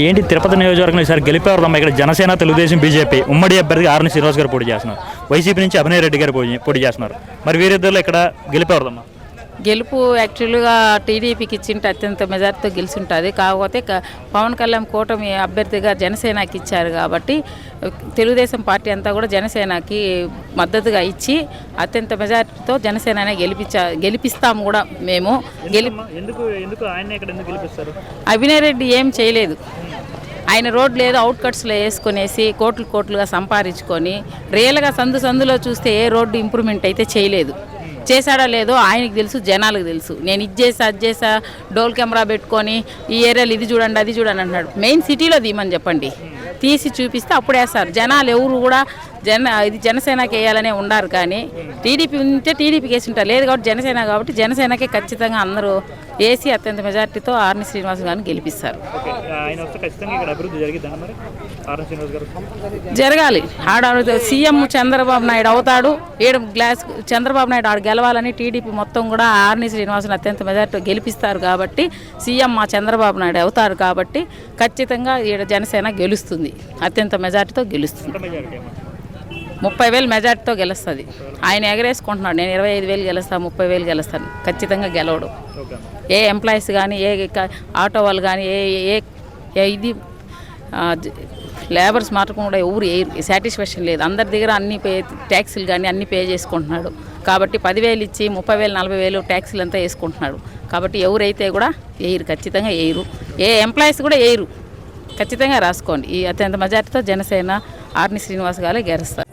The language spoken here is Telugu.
ఏంటి తిరుపతి నియోజకవర్గం ఈసారి గెలిపేవారమ్మా? ఇక్కడ జనసేన, తెలుగుదేశం, బీజేపీ ఉమ్మడి అభ్యర్థి ఆర్ని శ్రీనివాస్ గారు పోటీ చేస్తున్నారు. వైసీపీ నుంచి అభినయ్ రెడ్డి గారు పోటీ చేస్తున్నారు. మరి వీరిద్దరిలో ఇక్కడ గెలిపేవారమ్మా? గెలుపు యాక్చువల్గా టీడీపీకి ఇచ్చింటే అత్యంత మెజార్టీతో గెలిచింటుంది. కాకపోతే పవన్ కళ్యాణ్ కూటమి అభ్యర్థిగా జనసేనకి ఇచ్చారు కాబట్టి తెలుగుదేశం పార్టీ అంతా కూడా జనసేనకి మద్దతుగా ఇచ్చి అత్యంత మెజార్టీతో జనసేననే గెలిపిస్తాము కూడా మేము. అభినయ్ రెడ్డి ఏం చేయలేదు. ఆయన రోడ్లు ఏదో అవుట్కట్స్లో వేసుకొనేసి కోట్లుగా సంపాదించుకొని రియల్గా సందులో చూస్తే ఏ రోడ్డు ఇంప్రూవ్మెంట్ అయితే చేయలేదు. చేశాడో లేదో ఆయనకి తెలుసు, జనాలకు తెలుసు. నేను ఇది చేసా డోల్ కెమెరా పెట్టుకొని ఈ ఏరియాలో ఇది చూడండి అది చూడండి అంటున్నాడు. మెయిన్ సిటీలో తీయమని చెప్పండి, తీసి చూపిస్తే అప్పుడు వేస్తారు. జనాలు ఎవరు కూడా ఇది జనసేనకి వేయాలనే ఉండారు. కానీ టీడీపీ ఉంటే టీడీపీకి వేసి ఉంటారు. లేదు కాబట్టి జనసేన కాబట్టి జనసేనకే ఖచ్చితంగా అందరూ వేసి అత్యంత మెజార్టీతో ఆర్ని శ్రీనివాస్ గారిని గెలిపిస్తారు. జరగాలి. సీఎం చంద్రబాబు నాయుడు అవుతాడు. చంద్రబాబు నాయుడు ఆడు గెలవాలని టీడీపీ మొత్తం కూడా ఆర్ని శ్రీనివాసుని అత్యంత మెజార్టీతో గెలిపిస్తారు. కాబట్టి సీఎం మా చంద్రబాబు నాయుడు అవుతారు కాబట్టి ఖచ్చితంగా ఈడ జనసేన గెలుస్తుంది, అత్యంత మెజార్టీతో గెలుస్తుంది. 30,000 మెజార్టీతో గెలుస్తుంది. ఆయన ఎగరేసుకుంటున్నాడు, నేను 25,000 గెలుస్తాను, 30,000 గెలుస్తాను. ఖచ్చితంగా గెలవడు. ఏ ఎంప్లాయీస్ కానీ, ఏ ఆటో వాళ్ళు కానీ, ఇది లేబర్స్ మాత్రం కూడా ఎవరు సాటిస్ఫాక్షన్ లేదు. అందరి దగ్గర అన్ని ట్యాక్సీలు కానీ అన్నీ పే చేసుకుంటున్నాడు. కాబట్టి 10,000 ఇచ్చి 30,000 40,000 ట్యాక్సీలు అంతా వేసుకుంటున్నాడు. కాబట్టి ఎవరైతే కూడా వేయరు, ఖచ్చితంగా వేయరు. ఏ ఎంప్లాయీస్ కూడా వేయరు. ఖచ్చితంగా రాసుకోండి. ఈ అత్యంత మెజార్టీతో జనసేన ఆర్ని శ్రీనివాస్ గారే గెలుస్తారు.